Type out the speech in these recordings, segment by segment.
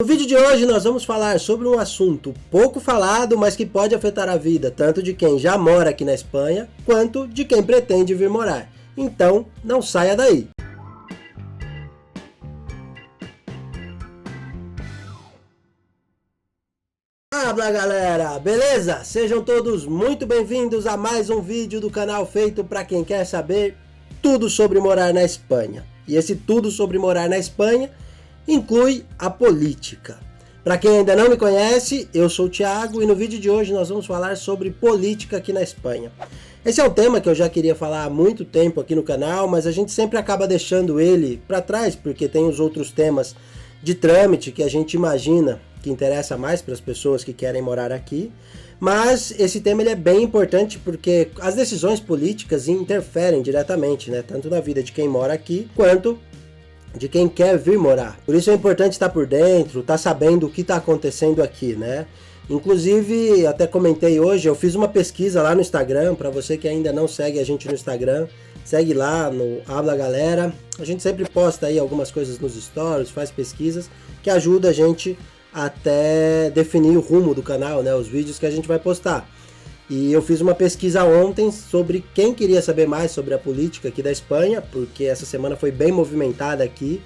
No vídeo de hoje nós vamos falar sobre um assunto pouco falado, mas que pode afetar a vida tanto de quem já mora aqui na Espanha, quanto de quem pretende vir morar. Então, não saia daí! Fala galera, beleza? Sejam todos muito bem-vindos a mais um vídeo do canal feito para quem quer saber tudo sobre morar na Espanha. E esse tudo sobre morar na Espanha inclui a política. Para quem ainda não me conhece, eu sou o Thiago e no vídeo de hoje nós vamos falar sobre política aqui na Espanha. Esse é um tema que eu já queria falar há muito tempo aqui no canal, mas a gente sempre acaba deixando ele para trás, porque tem os outros temas de trâmite que a gente imagina que interessa mais para as pessoas que querem morar aqui. Mas esse tema ele é bem importante porque as decisões políticas interferem diretamente, né? Tanto na vida de quem mora aqui, quanto de quem quer vir morar. Por isso é importante estar por dentro, estar sabendo o que está acontecendo aqui, né? Inclusive, até comentei hoje, eu fiz uma pesquisa lá no Instagram, para você que ainda não segue a gente no Instagram, segue lá no Habla Galera. A gente sempre posta aí algumas coisas nos stories, faz pesquisas, que ajuda a gente até definir o rumo do canal, né? Os vídeos que a gente vai postar. E eu fiz uma pesquisa ontem sobre quem queria saber mais sobre a política aqui da Espanha, porque essa semana foi bem movimentada aqui.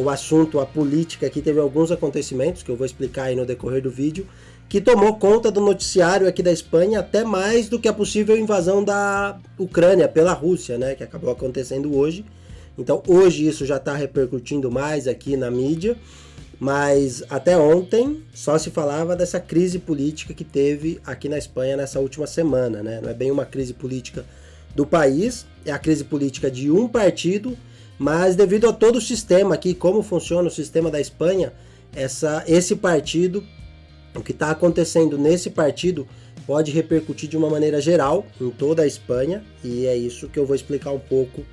O assunto, a política aqui, teve alguns acontecimentos que eu vou explicar aí no decorrer do vídeo, que tomou conta do noticiário aqui da Espanha até mais do que a possível invasão da Ucrânia pela Rússia, né, que acabou acontecendo hoje. Então hoje isso já está repercutindo mais aqui na mídia. Mas até ontem só se falava dessa crise política que teve aqui na Espanha nessa última semana, né? Não é bem uma crise política do país, é a crise política de um partido, mas devido a todo o sistema aqui, como funciona o sistema da Espanha, esse partido, o que está acontecendo nesse partido pode repercutir de uma maneira geral em toda a Espanha, e é isso que eu vou explicar um pouco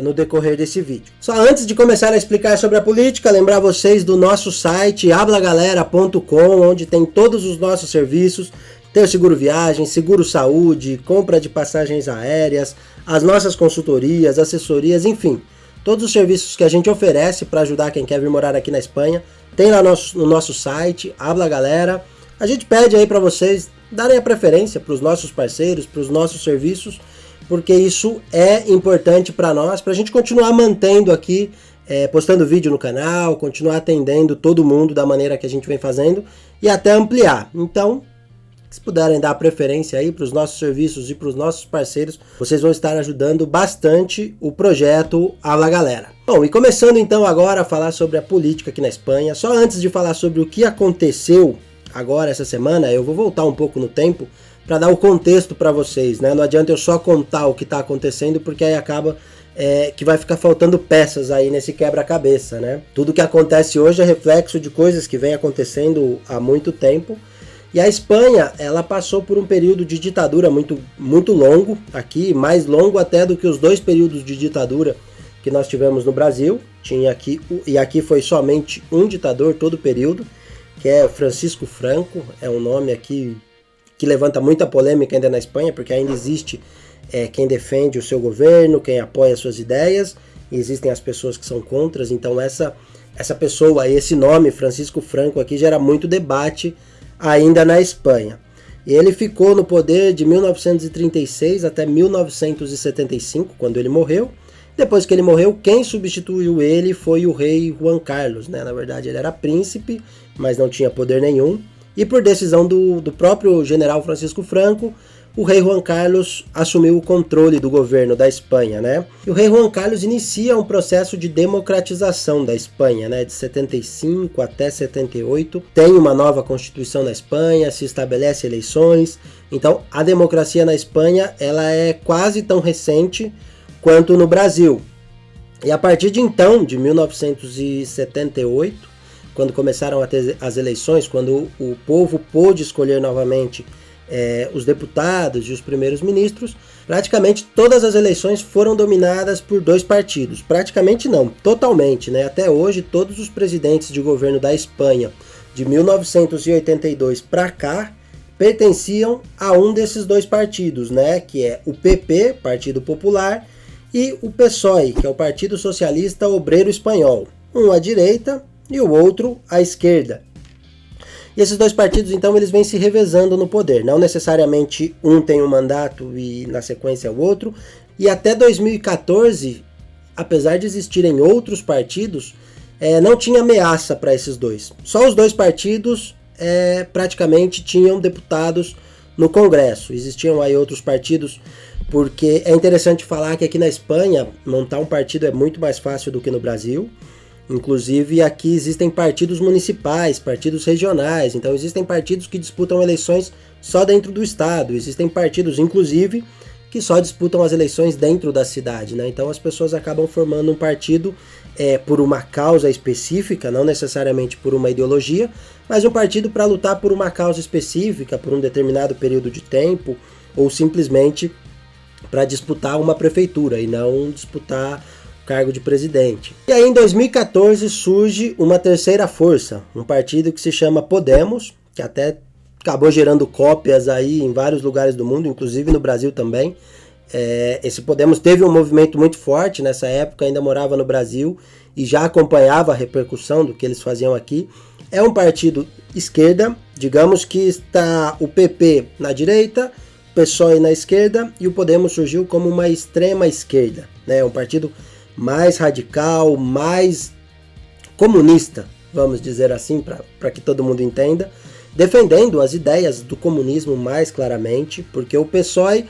no decorrer desse vídeo. Só antes de começar a explicar sobre a política, lembrar vocês do nosso site hablagalera.com, onde tem todos os nossos serviços, tem o seguro viagem, seguro saúde, compra de passagens aéreas, as nossas consultorias, assessorias, enfim, todos os serviços que a gente oferece para ajudar quem quer vir morar aqui na Espanha, tem lá no nosso site, Habla Galera. A gente pede aí para vocês darem a preferência para os nossos parceiros, para os nossos serviços, porque isso é importante para nós, para a gente continuar mantendo aqui, postando vídeo no canal, continuar atendendo todo mundo da maneira que a gente vem fazendo e até ampliar. Então, se puderem dar preferência aí para os nossos serviços e para os nossos parceiros, vocês vão estar ajudando bastante o projeto Habla Galera. Bom, e começando então agora a falar sobre a política aqui na Espanha, só antes de falar sobre o que aconteceu agora essa semana, eu vou voltar um pouco no tempo, para dar o contexto para vocês, né? Não adianta eu só contar o que está acontecendo, porque aí acaba que vai ficar faltando peças aí nesse quebra-cabeça, né? Tudo que acontece hoje é reflexo de coisas que vem acontecendo há muito tempo. E a Espanha, ela passou por um período de ditadura muito, muito longo aqui, mais longo até do que os dois períodos de ditadura que nós tivemos no Brasil. Aqui foi somente um ditador todo o período, que é Francisco Franco, é um nome aqui que levanta muita polêmica ainda na Espanha, porque ainda existe quem defende o seu governo, quem apoia as suas ideias, e existem as pessoas que são contras. Então essa pessoa, esse nome, Francisco Franco, aqui gera muito debate ainda na Espanha. E ele ficou no poder de 1936 até 1975, quando ele morreu. Depois que ele morreu, quem substituiu ele foi o rei Juan Carlos, né? Na verdade ele era príncipe, mas não tinha poder nenhum. E por decisão do próprio general Francisco Franco, o rei Juan Carlos assumiu o controle do governo da Espanha, né? E o rei Juan Carlos inicia um processo de democratização da Espanha, né? De 75 até 78. Tem uma nova constituição na Espanha, se estabelece eleições. Então, a democracia na Espanha, ela é quase tão recente quanto no Brasil. E a partir de então, de 1978, quando começaram a ter as eleições, quando o povo pôde escolher novamente os deputados e os primeiros ministros, praticamente todas as eleições foram dominadas por dois partidos. Praticamente não, totalmente, né? Até hoje, todos os presidentes de governo da Espanha, de 1982 para cá, pertenciam a um desses dois partidos, né? Que é o PP, Partido Popular, e o PSOE, que é o Partido Socialista Obreiro Espanhol. Um à direita e o outro à esquerda. E esses dois partidos, então, eles vêm se revezando no poder. Não necessariamente um tem um mandato e na sequência o outro. E até 2014, apesar de existirem outros partidos, não tinha ameaça para esses dois. Só os dois partidos praticamente tinham deputados no Congresso. Existiam aí outros partidos, porque é interessante falar que aqui na Espanha, montar um partido é muito mais fácil do que no Brasil. Inclusive aqui existem partidos municipais, partidos regionais, então existem partidos que disputam eleições só dentro do estado, existem partidos inclusive que só disputam as eleições dentro da cidade, né? Então as pessoas acabam formando um partido por uma causa específica, não necessariamente por uma ideologia, mas um partido para lutar por uma causa específica, por um determinado período de tempo, ou simplesmente para disputar uma prefeitura e não disputar cargo de presidente. E aí em 2014 surge uma terceira força, um partido que se chama Podemos, que até acabou gerando cópias aí em vários lugares do mundo, inclusive no Brasil também. Esse Podemos teve um movimento muito forte nessa época, ainda morava no Brasil e já acompanhava a repercussão do que eles faziam aqui. É um partido esquerda, digamos que está o PP na direita, o PSOE na esquerda, e o Podemos surgiu como uma extrema esquerda, né? Um partido mais radical, mais comunista, vamos dizer assim, para que todo mundo entenda, defendendo as ideias do comunismo mais claramente, porque o PSOE,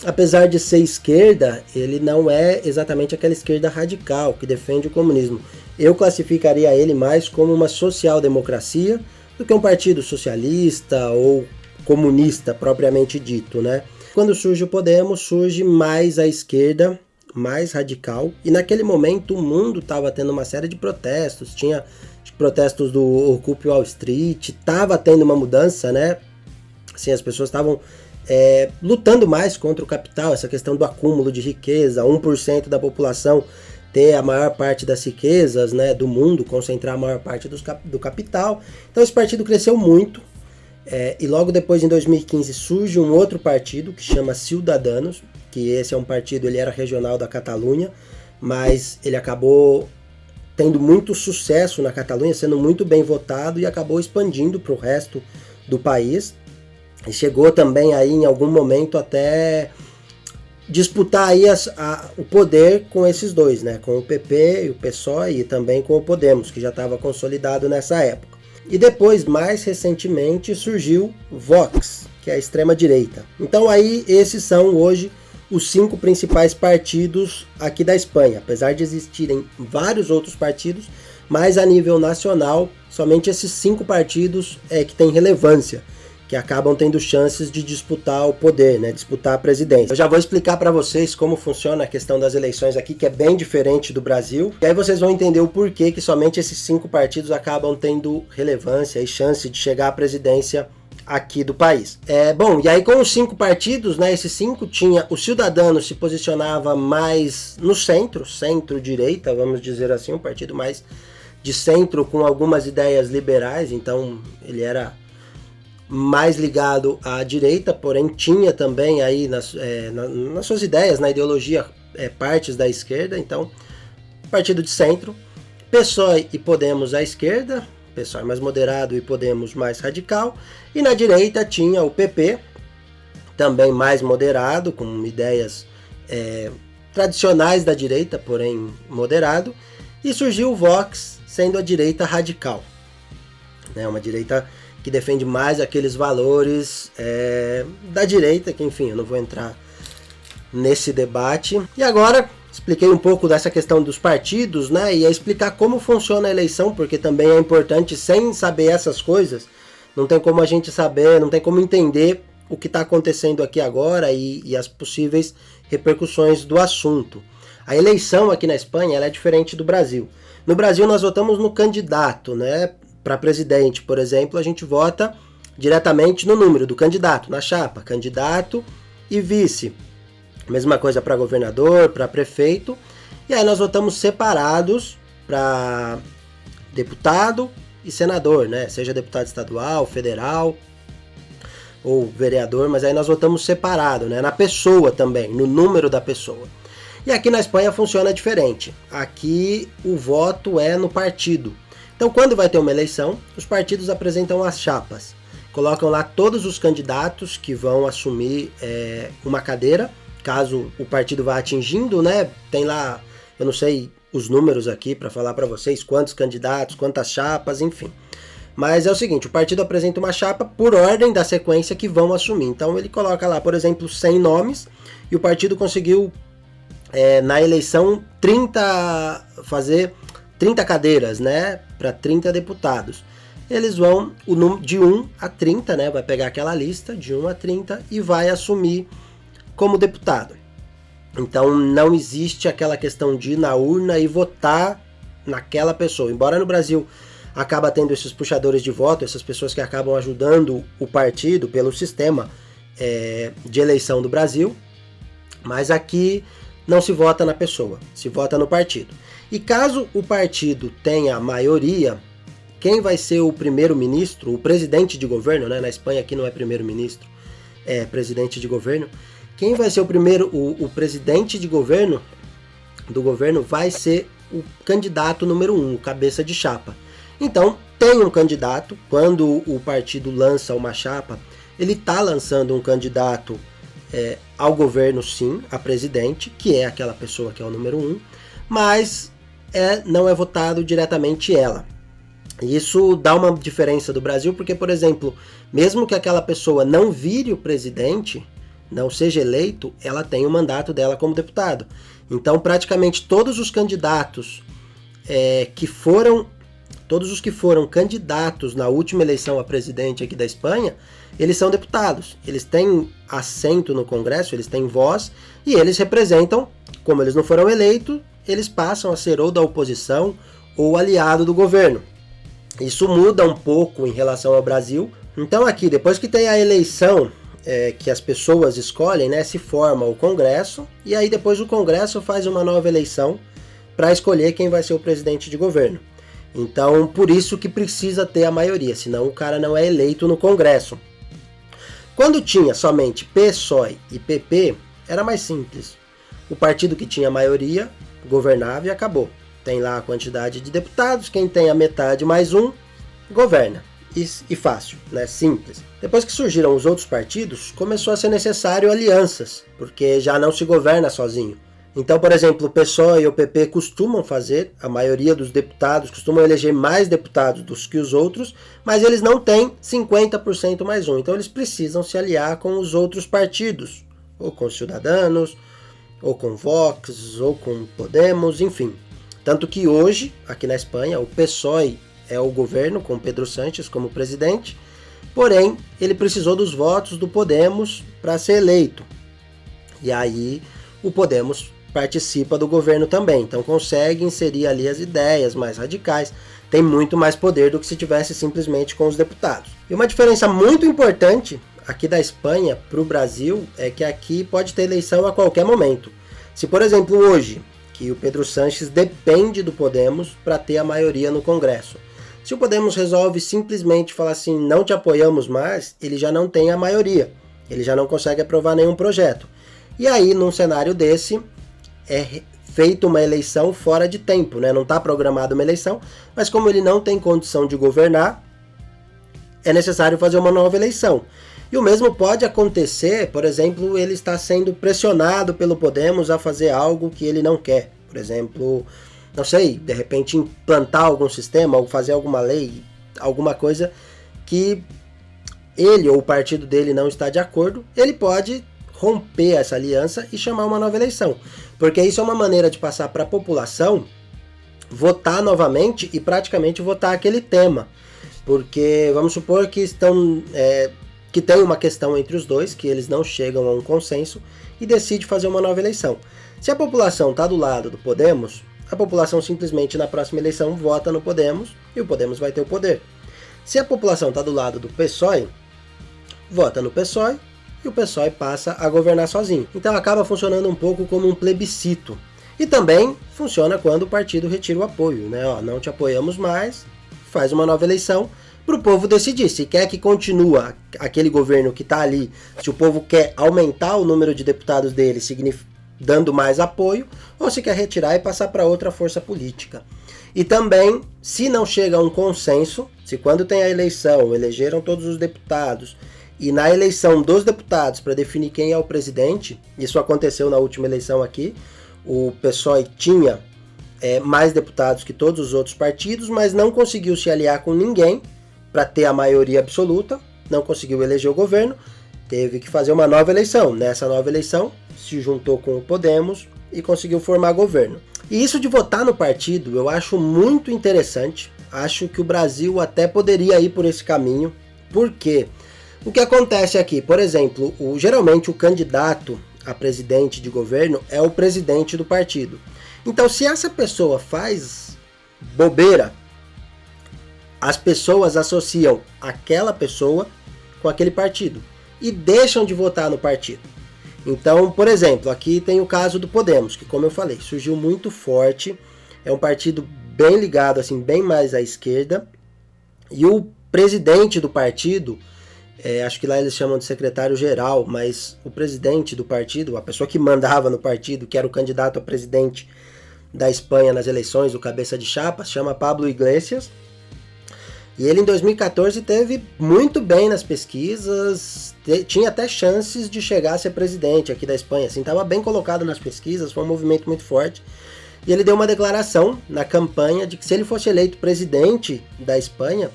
apesar de ser esquerda, ele não é exatamente aquela esquerda radical que defende o comunismo. Eu classificaria ele mais como uma social-democracia do que um partido socialista ou comunista propriamente dito, né? Quando surge o Podemos, surge mais à esquerda, mais radical, e naquele momento o mundo estava tendo uma série de protestos, tinha protestos do Occupy Wall Street, estava tendo uma mudança, né? Assim, as pessoas estavam lutando mais contra o capital, essa questão do acúmulo de riqueza, 1% da população ter a maior parte das riquezas, né, do mundo, concentrar a maior parte do capital. Então esse partido cresceu muito, e logo depois, em 2015, surge um outro partido que chama Ciudadanos, que esse é um partido, ele era regional da Catalunha, mas ele acabou tendo muito sucesso na Catalunha, sendo muito bem votado e acabou expandindo para o resto do país. E chegou também aí em algum momento até disputar aí o poder com esses dois, né? Com o PP e o PSOE e também com o Podemos, que já estava consolidado nessa época. E depois, mais recentemente, surgiu Vox, que é a extrema-direita. Então aí esses são hoje os 5 principais partidos aqui da Espanha, apesar de existirem vários outros partidos, mas a nível nacional, somente esses 5 partidos que têm relevância, que acabam tendo chances de disputar o poder, né, disputar a presidência. Eu já vou explicar para vocês como funciona a questão das eleições aqui, que é bem diferente do Brasil, e aí vocês vão entender o porquê que somente esses 5 partidos acabam tendo relevância e chance de chegar à presidência aqui do país. Bom, e aí com os 5 partidos, né, esses 5, tinha o Ciudadanos, se posicionava mais no centro-direita, vamos dizer assim, um partido mais de centro com algumas ideias liberais, então ele era mais ligado à direita, porém tinha também aí nas suas ideias, na ideologia, partes da esquerda, então partido de centro, PSOE e Podemos à esquerda, PSOE mais moderado e Podemos mais radical, e na direita tinha o PP, também mais moderado, com ideias tradicionais da direita, porém moderado, e surgiu o Vox, sendo a direita radical, né, uma direita que defende mais aqueles valores da direita, que enfim, eu não vou entrar nesse debate. E agora, expliquei um pouco dessa questão dos partidos, né, e a explicar como funciona a eleição, porque também é importante, sem saber essas coisas, não tem como a gente saber, não tem como entender o que está acontecendo aqui agora e as possíveis repercussões do assunto. A eleição aqui na Espanha ela é diferente do Brasil. No Brasil nós votamos no candidato, né? Para presidente, por exemplo, a gente vota diretamente no número do candidato, na chapa, candidato e vice. Mesma coisa para governador, para prefeito. E aí nós votamos separados para deputado e senador, né? Seja deputado estadual, federal ou vereador, mas aí nós votamos separado, né? Na pessoa também, no número da pessoa. E aqui na Espanha funciona diferente. Aqui o voto é no partido. Então, quando vai ter uma eleição, os partidos apresentam as chapas. Colocam lá todos os candidatos que vão assumir uma cadeira, caso o partido vá atingindo, né? Tem lá, eu não sei os números aqui para falar para vocês quantos candidatos, quantas chapas, enfim. Mas é o seguinte, o partido apresenta uma chapa por ordem da sequência que vão assumir. Então ele coloca lá, por exemplo, 100 nomes e o partido conseguiu, na eleição, fazer 30 cadeiras, né? Para 30 deputados. Eles vão de 1 a 30, né? Vai pegar aquela lista de 1 a 30 e vai assumir como deputado. Então não existe aquela questão de ir na urna e votar naquela pessoa. Embora no Brasil acaba tendo esses puxadores de voto, essas pessoas que acabam ajudando o partido pelo sistema de eleição do Brasil, mas aqui não se vota na pessoa, se vota no partido. E caso o partido tenha maioria, quem vai ser o primeiro-ministro, o presidente de governo, né? Na Espanha aqui não é primeiro-ministro, é presidente de governo. Quem vai ser o presidente de governo, do governo, vai ser o candidato número 1, o cabeça de chapa. Então, tem um candidato, quando o partido lança uma chapa, ele está lançando um candidato ao governo, sim, a presidente, que é aquela pessoa que é o número 1, mas não é votado diretamente ela. Isso dá uma diferença do Brasil, porque, por exemplo, mesmo que aquela pessoa não vire o presidente, não seja eleito, ela tem o mandato dela como deputado. Então, praticamente todos os candidatos todos os que foram candidatos na última eleição a presidente aqui da Espanha, eles são deputados. Eles têm assento no Congresso, eles têm voz e eles representam, como eles não foram eleitos, eles passam a ser ou da oposição ou aliado do governo. Isso muda um pouco em relação ao Brasil. Então aqui, depois que tem a eleição que as pessoas escolhem, né, se forma o Congresso, e aí depois o Congresso faz uma nova eleição para escolher quem vai ser o presidente de governo. Então, por isso que precisa ter a maioria, senão o cara não é eleito no Congresso. Quando tinha somente PSOE e PP, era mais simples. O partido que tinha maioria governava e acabou. Tem lá a quantidade de deputados, quem tem a metade mais um, governa. E fácil, né? Simples. Depois que surgiram os outros partidos, começou a ser necessário alianças, porque já não se governa sozinho. Então, por exemplo, o PSOE e o PP costumam fazer, a maioria dos deputados costumam eleger mais deputados do que os outros, mas eles não têm 50% mais um. Então eles precisam se aliar com os outros partidos, ou com os Ciudadanos, ou com Vox, ou com Podemos, enfim. Tanto que hoje, aqui na Espanha, o PSOE é o governo, com Pedro Sánchez como presidente, porém, ele precisou dos votos do Podemos para ser eleito. E aí, o Podemos participa do governo também, então consegue inserir ali as ideias mais radicais, tem muito mais poder do que se tivesse simplesmente com os deputados. E uma diferença muito importante aqui da Espanha para o Brasil é que aqui pode ter eleição a qualquer momento. Se, por exemplo, hoje, que o Pedro Sánchez depende do Podemos para ter a maioria no Congresso. Se o Podemos resolve simplesmente falar assim, não te apoiamos mais, ele já não tem a maioria, ele já não consegue aprovar nenhum projeto. E aí, num cenário desse, é feita uma eleição fora de tempo, né? Não está programada uma eleição, mas como ele não tem condição de governar, é necessário fazer uma nova eleição. E o mesmo pode acontecer, por exemplo, ele está sendo pressionado pelo Podemos a fazer algo que ele não quer. Por exemplo, não sei, de repente implantar algum sistema ou fazer alguma lei, alguma coisa que ele ou o partido dele não está de acordo, ele pode romper essa aliança e chamar uma nova eleição. Porque isso é uma maneira de passar para a população votar novamente e praticamente votar aquele tema. Porque vamos supor que que tem uma questão entre os dois, que eles não chegam a um consenso e decide fazer uma nova eleição. Se a população está do lado do Podemos, a população simplesmente na próxima eleição vota no Podemos e o Podemos vai ter o poder. Se a população está do lado do PSOE, vota no PSOE e o PSOE passa a governar sozinho. Então acaba funcionando um pouco como um plebiscito. E também funciona quando o partido retira o apoio, né? Não te apoiamos mais, faz uma nova eleição para o povo decidir se quer que continue aquele governo que está ali, se o povo quer aumentar o número de deputados dele, dando mais apoio, ou se quer retirar e passar para outra força política. E também, se não chega a um consenso, se quando tem a eleição, elegeram todos os deputados, e na eleição dos deputados para definir quem é o presidente, isso aconteceu na última eleição aqui, o PSOE tinha mais deputados que todos os outros partidos, mas não conseguiu se aliar com ninguém para ter a maioria absoluta, não conseguiu eleger o governo, teve que fazer uma nova eleição. Nessa nova eleição, se juntou com o Podemos e conseguiu formar governo. E isso de votar no partido eu acho muito interessante, acho que o Brasil até poderia ir por esse caminho, porque o que acontece aqui, por exemplo, geralmente o candidato a presidente de governo é o presidente do partido. Então, se essa pessoa faz bobeira, as pessoas associam aquela pessoa com aquele partido e deixam de votar no partido. Então, por exemplo, aqui tem o caso do Podemos, que, como eu falei, surgiu muito forte, é um partido bem ligado, assim, bem mais à esquerda, e o presidente do partido, acho que lá eles chamam de secretário-geral, mas o presidente do partido, a pessoa que mandava no partido, que era o candidato a presidente da Espanha nas eleições, o cabeça de chapa, se chama Pablo Iglesias, e ele em 2014 teve muito bem nas pesquisas, tinha até chances de chegar a ser presidente aqui da Espanha, assim, estava bem colocado nas pesquisas, foi um movimento muito forte, e ele deu uma declaração na campanha de que se ele fosse eleito presidente da Espanha,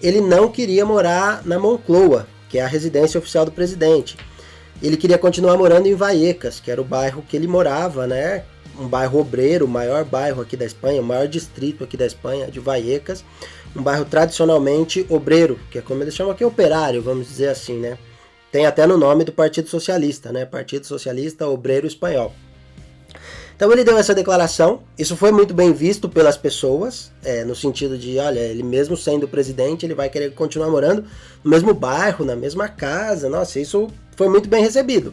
ele não queria morar na Moncloa, que é a residência oficial do presidente. Ele queria continuar morando em Vallecas, que era o bairro que ele morava, né? Um bairro obreiro, o maior bairro aqui da Espanha, o maior distrito aqui da Espanha, de Vallecas. Um bairro tradicionalmente obreiro, que é como eles chamam aqui, operário, vamos dizer assim, né? Tem até no nome do Partido Socialista, né? Partido Socialista Obreiro Espanhol. Então ele deu essa declaração, isso foi muito bem visto pelas pessoas, no sentido de, olha, ele mesmo sendo presidente, ele vai querer continuar morando no mesmo bairro, na mesma casa, nossa, isso foi muito bem recebido.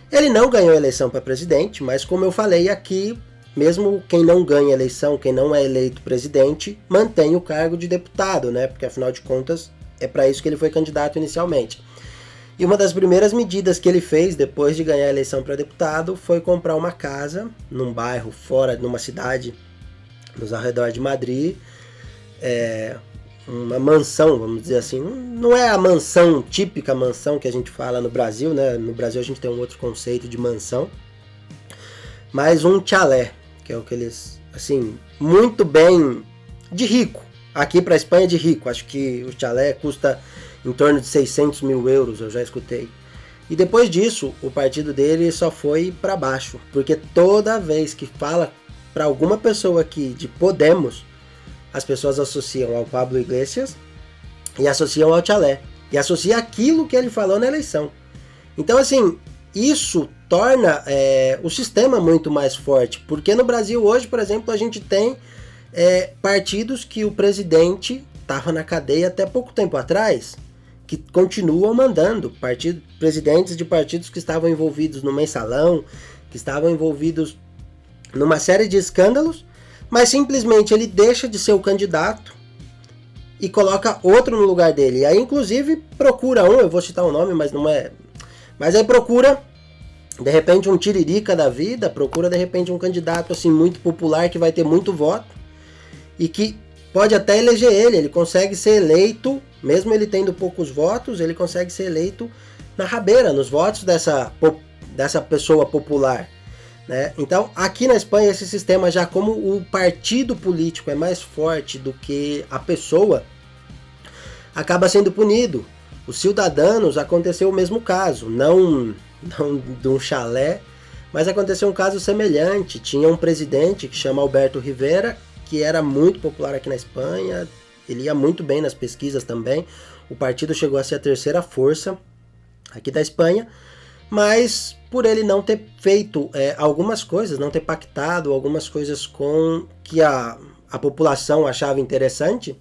Ele não ganhou a eleição para presidente, mas como eu falei aqui, mesmo quem não ganha a eleição, quem não é eleito presidente, mantém o cargo de deputado, né? Porque afinal de contas é para isso que ele foi candidato inicialmente. E uma das primeiras medidas que ele fez depois de ganhar a eleição para deputado foi comprar uma casa num bairro fora, numa cidade nos arredores de Madrid, uma mansão, vamos dizer assim. Não é a mansão, típica mansão que a gente fala no Brasil, né? No Brasil a gente tem um outro conceito de mansão, mas um chalé, que é o que eles, assim, muito bem de rico. Aqui para a Espanha é de rico, acho que o chalé custa em torno de 600 mil euros, eu já escutei. E depois disso, o partido dele só foi para baixo, porque toda vez que fala para alguma pessoa aqui de Podemos, as pessoas associam ao Pablo Iglesias e associam ao chalé, e associam aquilo que ele falou na eleição. Então, assim, isso torna o sistema muito mais forte, porque no Brasil hoje, por exemplo, a gente tem partidos que o presidente estava na cadeia até pouco tempo atrás, que continuam mandando, presidentes de partidos que estavam envolvidos no mensalão, que estavam envolvidos numa série de escândalos, mas simplesmente ele deixa de ser o candidato e coloca outro no lugar dele. E aí, inclusive, procura eu vou citar um nome, mas não é... Mas aí procura, de repente, um tiririca da vida, procura, de repente, um candidato assim muito popular que vai ter muito voto e que pode até eleger ele consegue ser eleito, mesmo ele tendo poucos votos, ele consegue ser eleito na rabeira, nos votos dessa pessoa popular, né? Então, aqui na Espanha, esse sistema, já como o partido político é mais forte do que a pessoa, acaba sendo punido. Os Ciudadanos, aconteceu o mesmo caso, não de um chalé, mas aconteceu um caso semelhante. Tinha um presidente que chama Alberto Rivera, que era muito popular aqui na Espanha, ele ia muito bem nas pesquisas também, o partido chegou a ser a terceira força aqui da Espanha, mas por ele não ter feito algumas coisas, não ter pactado algumas coisas com que a população achava interessante,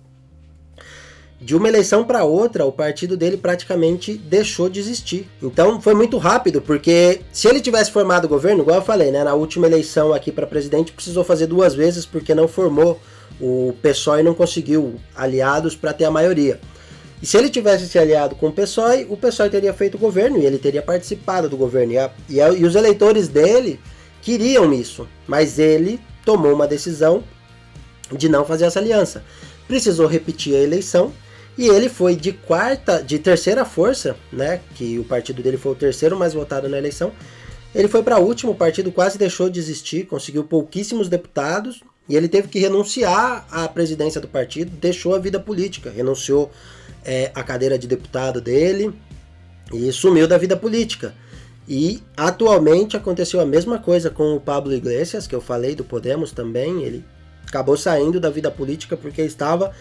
de uma eleição para outra, o partido dele praticamente deixou de existir. Então foi muito rápido, porque se ele tivesse formado o governo, igual eu falei, né, na última eleição aqui para presidente, precisou fazer 2 vezes porque não formou, o PSOE não conseguiu aliados para ter a maioria. E se ele tivesse se aliado com o PSOE teria feito o governo e ele teria participado do governo. E os eleitores dele queriam isso, mas ele tomou uma decisão de não fazer essa aliança. Precisou repetir a eleição e ele foi de terceira força, né, que o partido dele foi o terceiro mais votado na eleição. Ele foi para último, o partido quase deixou de existir, conseguiu pouquíssimos deputados e ele teve que renunciar à presidência do partido, deixou a vida política, renunciou à cadeira de deputado dele e sumiu da vida política. E atualmente aconteceu a mesma coisa com o Pablo Iglesias, que eu falei do Podemos também. Ele acabou saindo da vida política porque estava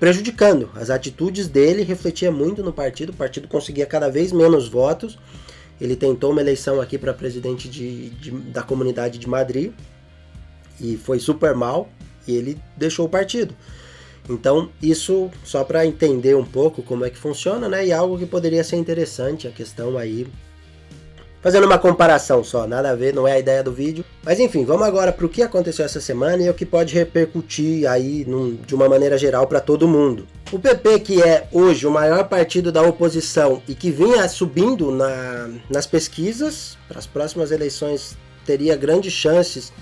prejudicando. As atitudes dele refletiam muito no partido, o partido conseguia cada vez menos votos. Ele tentou uma eleição aqui para presidente da Comunidade de Madrid e foi super mal e ele deixou o partido. Então isso só para entender um pouco como é que funciona, né? E algo que poderia ser interessante, a questão aí, fazendo uma comparação só, nada a ver, não é a ideia do vídeo. Mas enfim, vamos agora para o que aconteceu essa semana e o que pode repercutir aí de uma maneira geral para todo mundo. O PP, que é hoje o maior partido da oposição e que vinha subindo nas pesquisas, para as próximas eleições teria grandes chances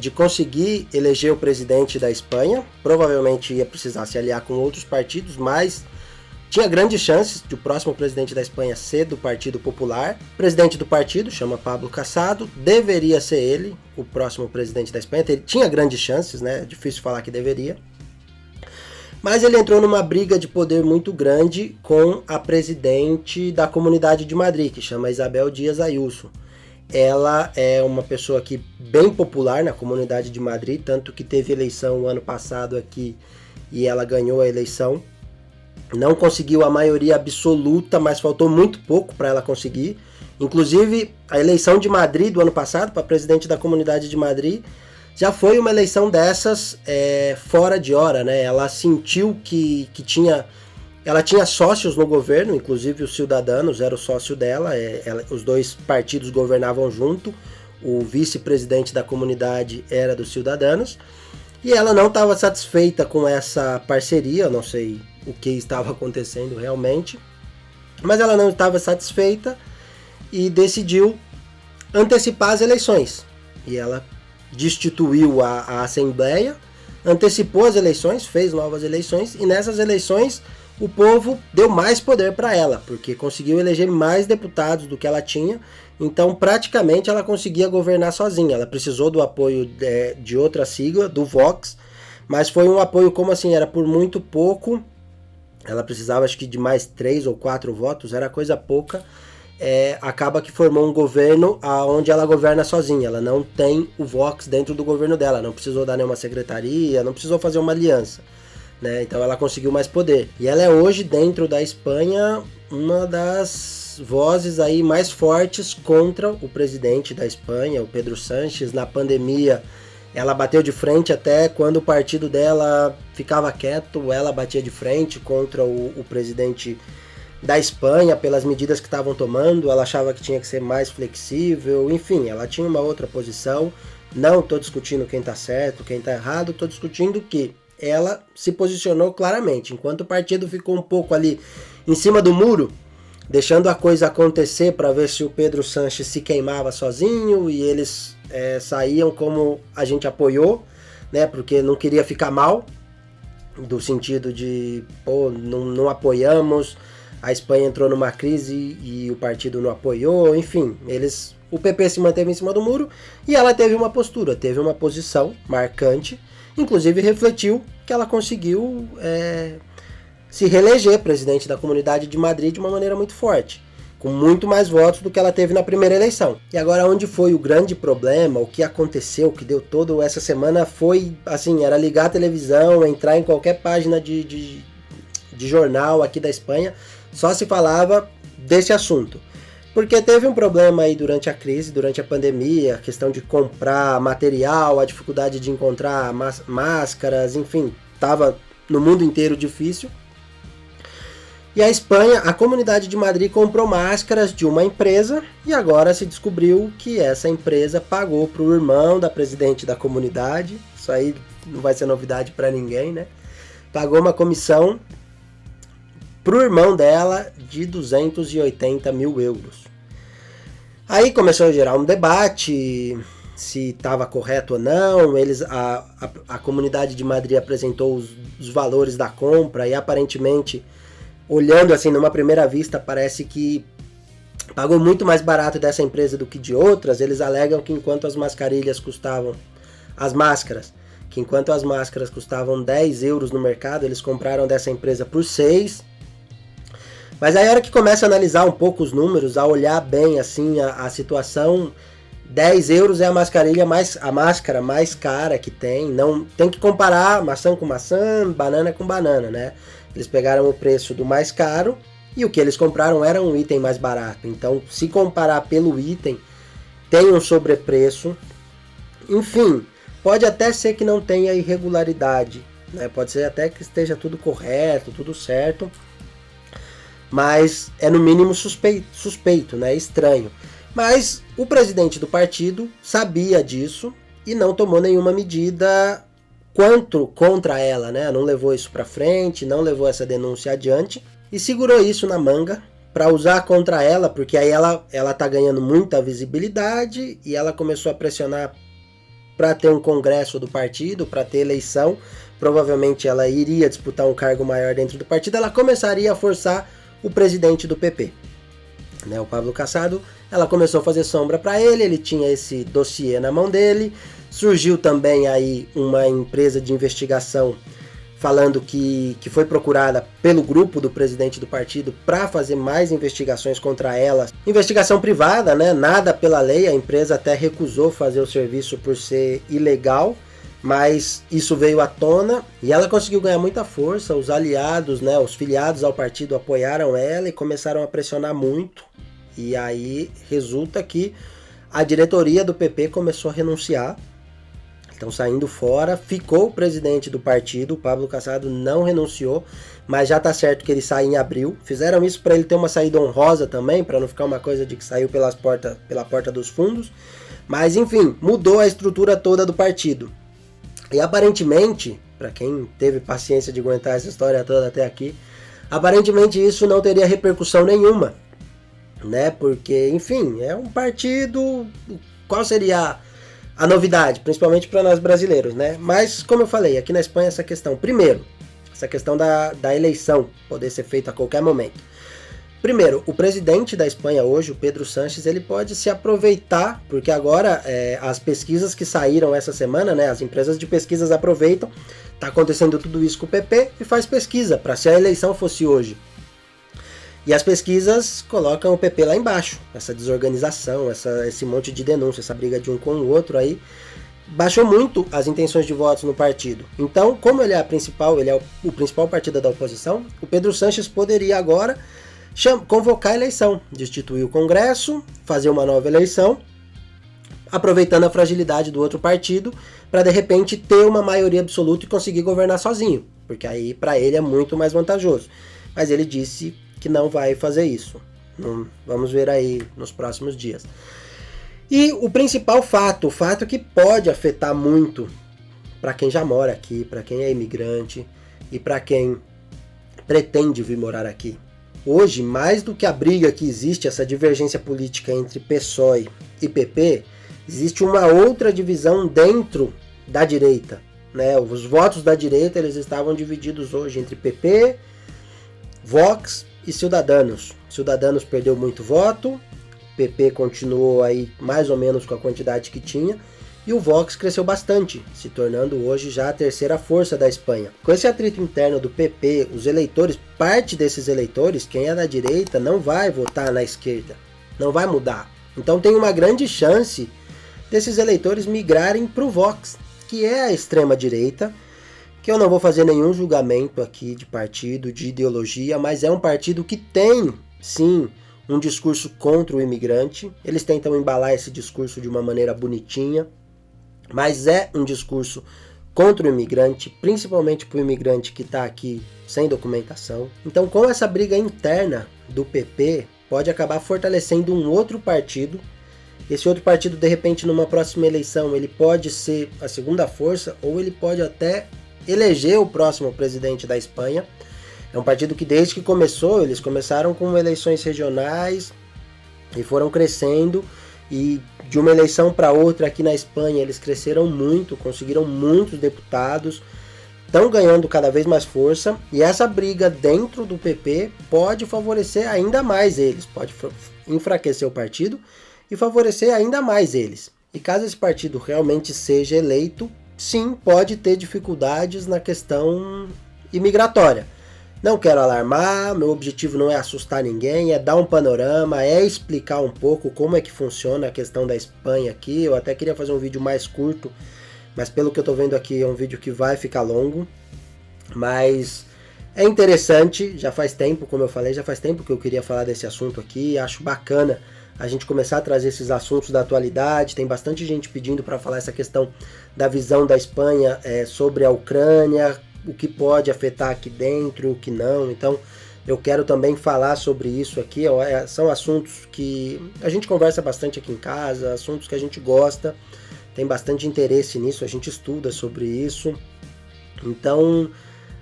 de conseguir eleger o presidente da Espanha. Provavelmente ia precisar se aliar com outros partidos, mas tinha grandes chances de o próximo presidente da Espanha ser do Partido Popular. O presidente do partido chama Pablo Casado, deveria ser ele o próximo presidente da Espanha. Tinha grandes chances, né? Difícil falar que deveria. Mas ele entrou numa briga de poder muito grande com a presidente da Comunidade de Madrid, que chama Isabel Díaz Ayuso. Ela é uma pessoa aqui bem popular na Comunidade de Madrid, tanto que teve eleição o ano passado aqui e ela ganhou a eleição. Não conseguiu a maioria absoluta, mas faltou muito pouco para ela conseguir. Inclusive, a eleição de Madrid do ano passado, para presidente da Comunidade de Madrid, já foi uma eleição dessas fora de hora, né? Ela sentiu que ela tinha sócios no governo, inclusive os Ciudadanos era o sócio dela, os dois partidos governavam junto, o vice-presidente da comunidade era dos Ciudadanos, e ela não estava satisfeita com essa parceria, eu não sei o que estava acontecendo realmente, mas ela não estava satisfeita e decidiu antecipar as eleições. E ela destituiu a Assembleia, antecipou as eleições, fez novas eleições, e nessas eleições o povo deu mais poder para ela, porque conseguiu eleger mais deputados do que ela tinha, então praticamente ela conseguia governar sozinha. Ela precisou do apoio de outra sigla, do Vox, mas foi um apoio como assim, era por muito pouco, ela precisava acho que de mais 3 ou 4 votos, era coisa pouca. Acaba que formou um governo onde ela governa sozinha, ela não tem o Vox dentro do governo dela, não precisou dar nenhuma secretaria, não precisou fazer uma aliança, né? Então ela conseguiu mais poder. E ela é hoje, dentro da Espanha, uma das vozes aí mais fortes contra o presidente da Espanha, o Pedro Sánchez. Na pandemia, ela bateu de frente, até quando o partido dela ficava quieto, ela batia de frente contra o presidente da Espanha pelas medidas que estavam tomando. Ela achava que tinha que ser mais flexível, enfim, ela tinha uma outra posição. Não estou discutindo quem está certo, quem está errado, estou discutindo que ela se posicionou claramente, enquanto o partido ficou um pouco ali em cima do muro, deixando a coisa acontecer para ver se o Pedro Sánchez se queimava sozinho, e eles saíam como a gente apoiou, né, porque não queria ficar mal, do sentido de, não apoiamos, a Espanha entrou numa crise e o partido não apoiou, enfim, o PP se manteve em cima do muro e ela teve uma postura, teve uma posição marcante, inclusive refletiu que ela conseguiu se reeleger presidente da Comunidade de Madrid de uma maneira muito forte, com muito mais votos do que ela teve na primeira eleição. E agora, onde foi o grande problema, o que aconteceu, o que deu toda essa semana foi, assim, era ligar a televisão, entrar em qualquer página de jornal aqui da Espanha, só se falava desse assunto. Porque teve um problema aí durante a crise, durante a pandemia, a questão de comprar material, a dificuldade de encontrar máscaras, enfim, estava no mundo inteiro difícil. E a Espanha, a Comunidade de Madrid comprou máscaras de uma empresa e agora se descobriu que essa empresa pagou para o irmão da presidente da comunidade. Isso aí não vai ser novidade para ninguém, né? Pagou uma comissão para o irmão dela de 280 mil euros. Aí começou a gerar um debate se estava correto ou não. A Comunidade de Madrid apresentou os valores da compra e aparentemente, olhando assim numa primeira vista, parece que pagou muito mais barato dessa empresa do que de outras. Eles alegam que enquanto as máscaras custavam 10 euros no mercado, eles compraram dessa empresa por 6. Mas aí a hora que começa a analisar um pouco os números, a olhar bem assim a situação, 10 euros é a máscara mais cara que tem. Não tem que comparar maçã com maçã, banana com banana, né? Eles pegaram o preço do mais caro e o que eles compraram era um item mais barato. Então, se comparar pelo item, tem um sobrepreço. Enfim, pode até ser que não tenha irregularidade, né? Pode ser até que esteja tudo correto, tudo certo. Mas é no mínimo suspeito, né? Estranho. Mas o presidente do sabia disso e não tomou nenhuma medida contra ela, né? Não levou isso para frente, não levou essa denúncia adiante e segurou isso na manga para usar contra ela, porque aí ela tá ganhando muita visibilidade e ela começou a pressionar para ter um congresso do partido, para ter eleição. Provavelmente ela iria disputar um cargo maior dentro do partido, ela começaria a forçar o presidente do PP, né, o Pablo Casado. Ela começou a fazer sombra para ele tinha esse dossiê na mão dele. Surgiu também aí uma empresa de investigação falando que foi procurada pelo grupo do presidente do partido para fazer mais investigações contra ela. Investigação privada, né, nada pela lei, a empresa até recusou fazer o serviço por ser ilegal, mas isso veio à tona e ela conseguiu ganhar muita força. Os aliados, né, os filiados ao partido apoiaram ela e começaram a pressionar muito. E aí resulta que a diretoria do PP começou a renunciar. Estão saindo fora. Ficou o presidente do partido, o Pablo Casado, não renunciou, mas já está certo que ele sai em abril. Fizeram isso para ele ter uma saída honrosa também, para não ficar uma coisa de que saiu pela porta dos fundos. Mas enfim, mudou a estrutura toda do partido. E aparentemente, para quem teve paciência de aguentar essa história toda até aqui, aparentemente isso não teria repercussão nenhuma, né? Porque, enfim, é um partido. Qual seria a novidade, principalmente para nós brasileiros, né? Mas, como eu falei, aqui na Espanha essa questão, primeiro, essa questão da eleição poder ser feita a qualquer momento. Primeiro, o presidente da Espanha hoje, o Pedro Sánchez, ele pode se aproveitar, porque agora as pesquisas que saíram essa semana, né, as empresas de pesquisas aproveitam, tá acontecendo tudo isso com o PP e faz pesquisa para se a eleição fosse hoje. E as pesquisas colocam o PP lá embaixo, essa desorganização, esse monte de denúncia, essa briga de um com o outro aí, baixou muito as intenções de votos no partido. Então, como ele é o principal partido da oposição, o Pedro Sánchez poderia agora convocar a eleição, destituir o Congresso, fazer uma nova eleição, aproveitando a fragilidade do outro partido, para de repente ter uma maioria absoluta e conseguir governar sozinho, porque aí para ele é muito mais vantajoso. Mas ele disse que não vai fazer isso. Vamos ver aí nos próximos dias. E o principal fato, o fato que pode afetar muito para quem já mora aqui, para quem é imigrante e para quem pretende vir morar aqui. Hoje, mais do que a briga que existe, essa divergência política entre PSOE e PP, existe uma outra divisão dentro da direita, né? Os votos da direita eles estavam divididos hoje entre PP, Vox e Ciudadanos. Ciudadanos perdeu muito voto, PP continuou aí mais ou menos com a quantidade que tinha, e o Vox cresceu bastante, se tornando hoje já a terceira força da Espanha. Com esse atrito interno do PP, os eleitores, parte desses eleitores, quem é da direita, não vai votar na esquerda, não vai mudar. Então tem uma grande chance desses eleitores migrarem para o Vox, que é a extrema direita, que eu não vou fazer nenhum julgamento aqui de partido, de ideologia, mas é um partido que tem, sim, um discurso contra o imigrante. Eles tentam embalar esse discurso de uma maneira bonitinha, mas é um discurso contra o imigrante, principalmente para o imigrante que está aqui sem documentação. Então, com essa briga interna do PP, pode acabar fortalecendo um outro partido. Esse outro partido, de repente, numa próxima eleição, ele pode ser a segunda força, ou ele pode até eleger o próximo presidente da Espanha. É um partido que desde que começou, eles começaram com eleições regionais e foram crescendo e de uma eleição para outra aqui na Espanha eles cresceram muito, conseguiram muitos deputados, estão ganhando cada vez mais força, e essa briga dentro do PP pode favorecer ainda mais eles, pode enfraquecer o partido e favorecer ainda mais eles. E caso esse partido realmente seja eleito, sim, pode ter dificuldades na questão imigratória. Não quero alarmar, meu objetivo não é assustar ninguém, é dar um panorama, é explicar um pouco como é que funciona a questão da Espanha aqui. Eu até queria fazer um vídeo mais curto, mas pelo que eu tô vendo aqui é um vídeo que vai ficar longo. Mas é interessante, já faz tempo, como eu falei, já faz tempo que eu queria falar desse assunto aqui. Acho bacana a gente começar a trazer esses assuntos da atualidade. Tem bastante gente pedindo para falar essa questão da visão da Espanha sobre a Ucrânia, o que pode afetar aqui dentro, o que não. Então eu quero também falar sobre isso aqui. São assuntos que a gente conversa bastante aqui em casa, assuntos que a gente gosta, tem bastante interesse nisso, a gente estuda sobre isso. Então,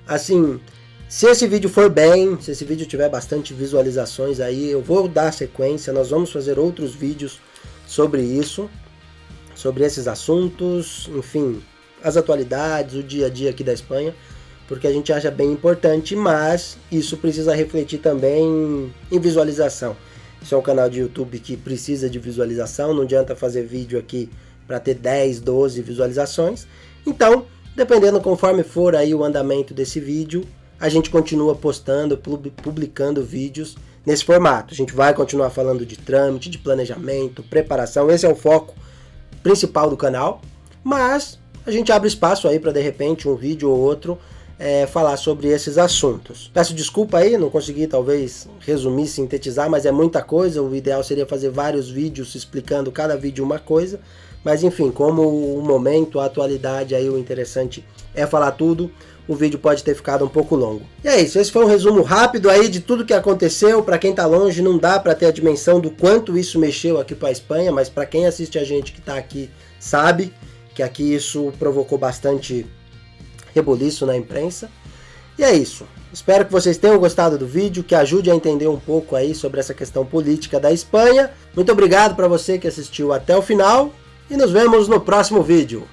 assim, se esse vídeo for bem, se esse vídeo tiver bastante visualizações aí, eu vou dar sequência, nós vamos fazer outros vídeos sobre isso, sobre esses assuntos, enfim, as atualidades, o dia a dia aqui da Espanha, porque a gente acha bem importante, mas isso precisa refletir também em visualização. Isso é um canal de YouTube que precisa de visualização, não adianta fazer vídeo aqui para ter 10, 12 visualizações. Então, dependendo conforme for aí o andamento desse vídeo, a gente continua postando, publicando vídeos nesse formato. A gente vai continuar falando de trâmite, de planejamento, preparação, esse é o foco principal do canal, mas a gente abre espaço aí para de repente um vídeo ou outro falar sobre esses assuntos. Peço desculpa aí, não consegui talvez resumir, sintetizar, mas é muita coisa, o ideal seria fazer vários vídeos explicando cada vídeo uma coisa, mas enfim, como o momento, a atualidade aí, o interessante é falar tudo, o vídeo pode ter ficado um pouco longo. E é isso, esse foi um resumo rápido aí de tudo que aconteceu. Para quem tá longe não dá para ter a dimensão do quanto isso mexeu aqui para a Espanha, mas para quem assiste a gente que tá aqui sabe que aqui isso provocou bastante rebuliço na imprensa. E é isso, espero que vocês tenham gostado do vídeo, que ajude a entender um pouco aí sobre essa questão política da Espanha. Muito obrigado para você que assistiu até o final e nos vemos no próximo vídeo.